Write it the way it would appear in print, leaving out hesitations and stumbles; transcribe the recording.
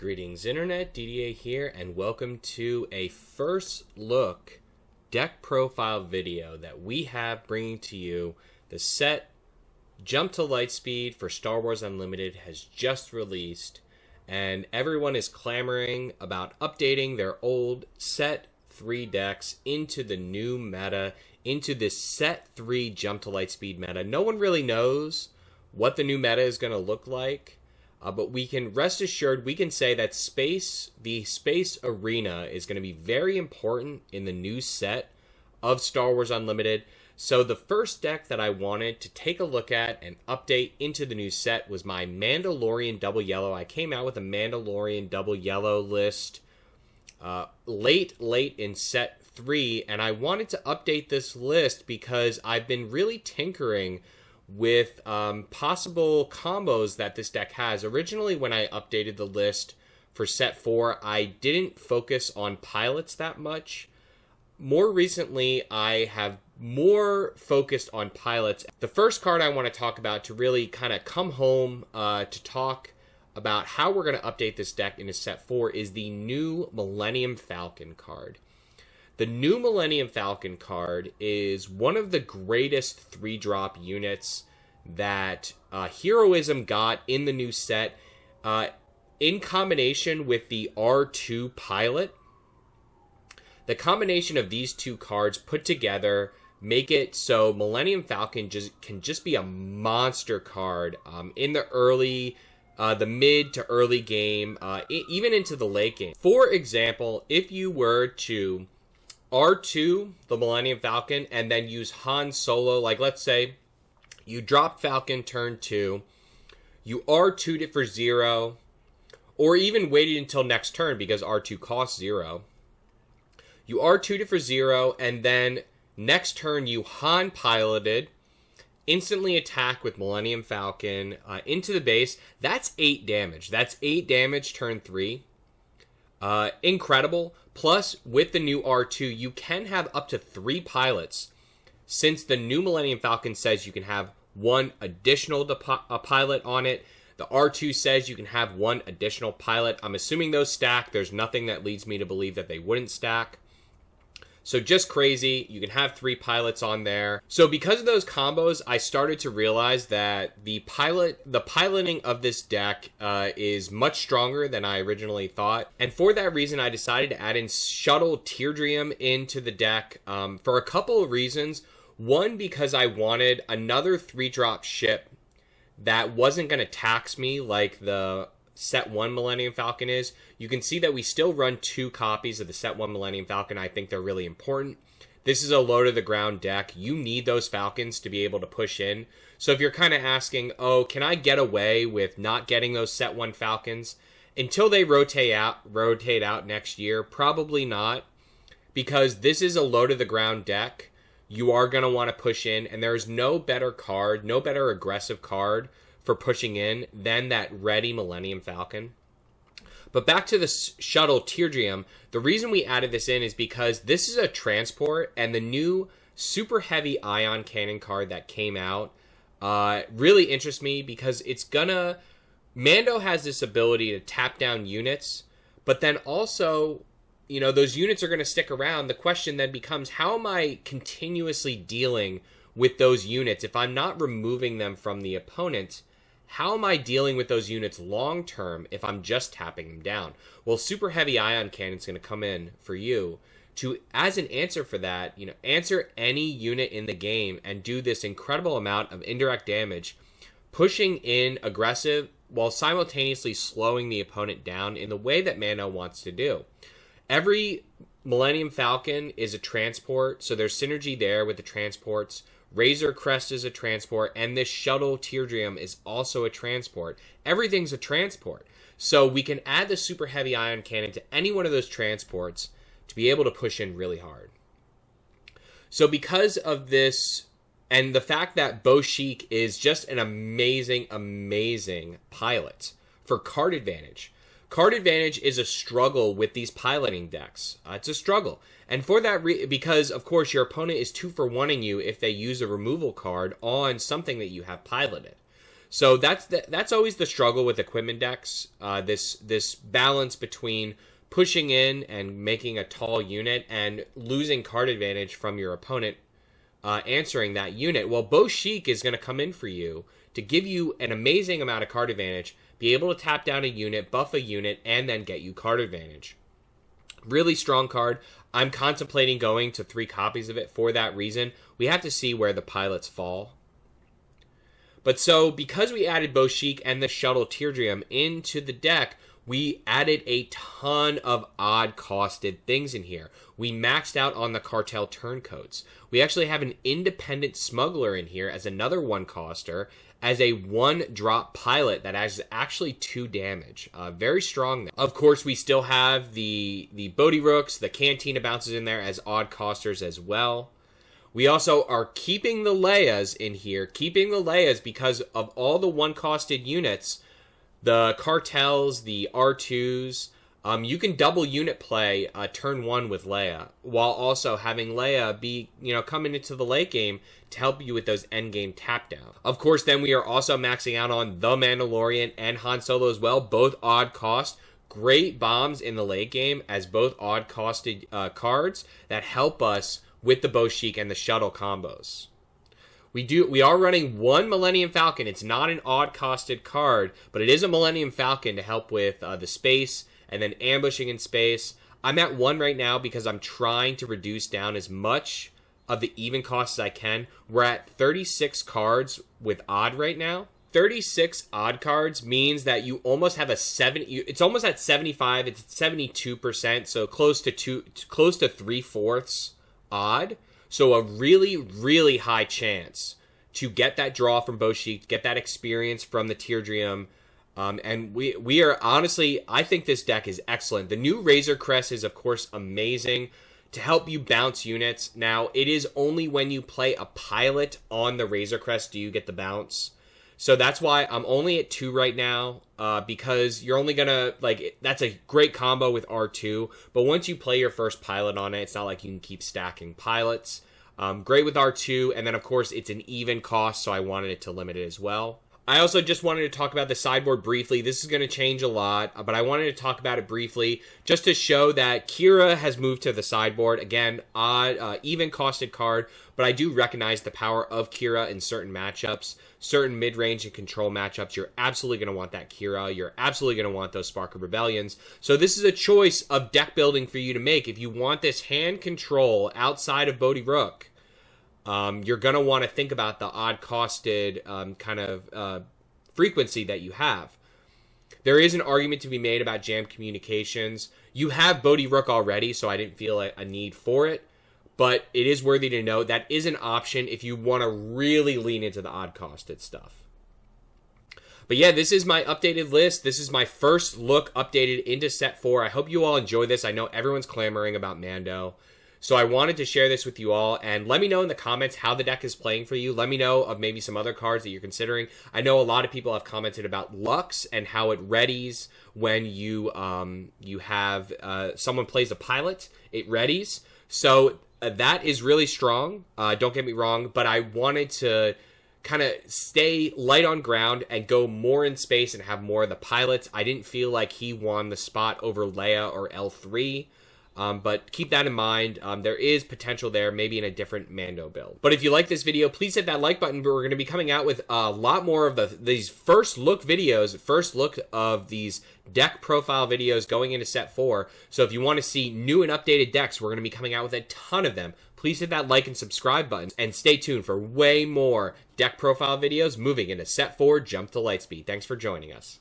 Greetings Internet, DDA here, and welcome to a first look deck profile video that we have bringing to you. The set Jump to Lightspeed for Star Wars Unlimited has just released, and everyone is clamoring about updating their old Set 3 decks into the new meta, into this Set 3 Jump to Lightspeed meta. No one really knows what the new meta is going to look like. But we can rest assured, we can say that the space arena is going to be very important in the new set of Star Wars Unlimited. So the first deck that I wanted to take a look at and update into the new set was my Mandalorian Double Yellow. I came out with a Mandalorian Double Yellow list late in set 3, and I wanted to update this list because I've been really tinkering with possible combos that this deck has. Originally, when I updated the list for set 4, I didn't focus on pilots that much. More recently, I have more focused on pilots. The first card I want to talk about to really kind of come home to talk about how we're going to update this deck into set 4 is the new Millennium Falcon card. The new Millennium Falcon card is one of the greatest 3-drop units that Heroism got in the new set, in combination with the R2 pilot. The combination of these two cards put together make it so Millennium Falcon can just be a monster card in the mid to early game, even into the late game. For example, if you were to R2 the Millennium Falcon and then use Han Solo, like let's say you drop Falcon turn 2, you R2'd it for 0, or even waited until next turn because R2 costs 0. You R2'd it for 0, and then next turn you Han piloted, instantly attack with Millennium Falcon into the base. That's 8 damage. That's 8 damage turn 3. Incredible. Plus, with the new R2, you can have up to 3 pilots. Since the new Millennium Falcon says you can have 1 additional pilot on it, the R2 says you can have 1 additional pilot. I'm assuming those stack. There's nothing that leads me to believe that they wouldn't stack. So just crazy. You can have 3 pilots on there. So because of those combos, I started to realize that the piloting of this deck is much stronger than I originally thought. And for that reason, I decided to add in Shuttle Tydirium into the deck for a couple of reasons. One, because I wanted another 3-drop ship that wasn't going to tax me like the Set 1 Millennium Falcon is. You can see that we still run 2 copies of the Set 1 Millennium Falcon. I think they're really important. This is a low-to-the-ground deck. You need those Falcons to be able to push in. So if you're kind of asking, oh, can I get away with not getting those Set 1 Falcons until they rotate out next year? Probably not, because this is a low-to-the-ground deck. You are going to want to push in, and there's no better card, no better aggressive card for pushing in than that ready Millennium Falcon. But back to the Shuttle Tydirium, the reason we added this in is because this is a transport, and the new super heavy ion cannon card that came out really interests me because it's gonna... Mando has this ability to tap down units, but then also, you know, those units are going to stick around. The question then becomes, how am I continuously dealing with those units if I'm not removing them from the opponent? How am I dealing with those units long term if I'm just tapping them down? Well, super heavy ion cannon is going to come in for you to, as an answer for that, you know, answer any unit in the game and do this incredible amount of indirect damage, pushing in aggressive while simultaneously slowing the opponent down in the way that Mando wants to do. Every Millennium Falcon is a transport, so there's synergy there with the transports. Razor Crest is a transport, and this Shuttle Tydirium is also a transport. Everything's a transport. So we can add the super heavy ion cannon to any one of those transports to be able to push in really hard. So because of this, and the fact that Bo Sheik is just an amazing, amazing pilot for card advantage. Card advantage is a struggle with these piloting decks. It's a struggle. And for that because, of course, your opponent is 2-for-1ing you if they use a removal card on something that you have piloted. So that's always the struggle with equipment decks. This balance between pushing in and making a tall unit and losing card advantage from your opponent answering that unit. Well, Bo Sheik is going to come in for you to give you an amazing amount of card advantage, be able to tap down a unit, buff a unit, and then get you card advantage. Really strong card. I'm contemplating going to 3 copies of it for that reason. We have to see where the pilots fall. But so, because we added Bo Sheik and the Shuttle Tydirium into the deck, we added a ton of odd-costed things in here. We maxed out on the Cartel Turncoats. We actually have an Independent Smuggler in here as another 1-coster, as a 1-drop pilot that has actually 2 damage. Very strong. Of course, we still have the Bodhi Rooks, the Cantina bounces in there as odd-costers as well. We also are keeping the Leias in here, because of all the 1-costed units, the Cartels, the R2s, you can double unit play turn 1 with Leia, while also having Leia be, coming into the late game to help you with those end game tap down. Of course, then we are also maxing out on the Mandalorian and Han Solo as well, both odd cost. Great bombs in the late game as both odd costed cards that help us with the Bo Sheik and the Shuttle combos. We are running 1 Millennium Falcon. It's not an odd-costed card, but it is a Millennium Falcon to help with the space and then ambushing in space. I'm at 1 right now because I'm trying to reduce down as much of the even cost as I can. We're at 36 cards with odd right now. 36 odd cards means that you almost have a 70. It's almost at 75. It's 72%, so close to 3/4 odd. So a really, really high chance to get that draw from Bo Sheik, get that experience from the Tydirium. And we are honestly, I think this deck is excellent. The new Razor Crest is, of course, amazing to help you bounce units. Now, it is only when you play a pilot on the Razor Crest do you get the bounce. So that's why I'm only at 2 right now, because you're only going to, that's a great combo with R2, but once you play your first pilot on it, it's not like you can keep stacking pilots. Great with R2, and then, of course, it's an even cost, so I wanted it to limit it as well. I also just wanted to talk about the sideboard briefly. This is going to change a lot, but I wanted to talk about it briefly just to show that Kira has moved to the sideboard. Again, odd, even costed card, but I do recognize the power of Kira in certain matchups, certain mid-range and control matchups. You're absolutely going to want that Kira. You're absolutely going to want those Spark of Rebellions. So this is a choice of deck building for you to make. If you want this hand control outside of Bodhi Rook, you're going to want to think about the odd-costed frequency that you have. There is an argument to be made about jam communications. You have Bodhi Rook already, so I didn't feel a need for it. But it is worthy to note that is an option if you want to really lean into the odd-costed stuff. But yeah, this is my updated list. This is my first look updated into set 4. I hope you all enjoy this. I know everyone's clamoring about Mando. So I wanted to share this with you all, and let me know in the comments how the deck is playing for you. Let me know of maybe some other cards that you're considering. I know a lot of people have commented about Lux and how it readies when you have someone plays a pilot. It readies. So that is really strong. Don't get me wrong, but I wanted to kind of stay light on ground and go more in space and have more of the pilots. I didn't feel like he won the spot over Leia or L3. But keep that in mind. There is potential there, maybe in a different Mando build. But if you like this video, please hit that like button. But we're going to be coming out with a lot more of these first look videos, first look of these deck profile videos going into set 4. So if you want to see new and updated decks, we're going to be coming out with a ton of them. Please hit that like and subscribe button, and stay tuned for way more deck profile videos moving into set 4 Jump to Lightspeed. Thanks for joining us.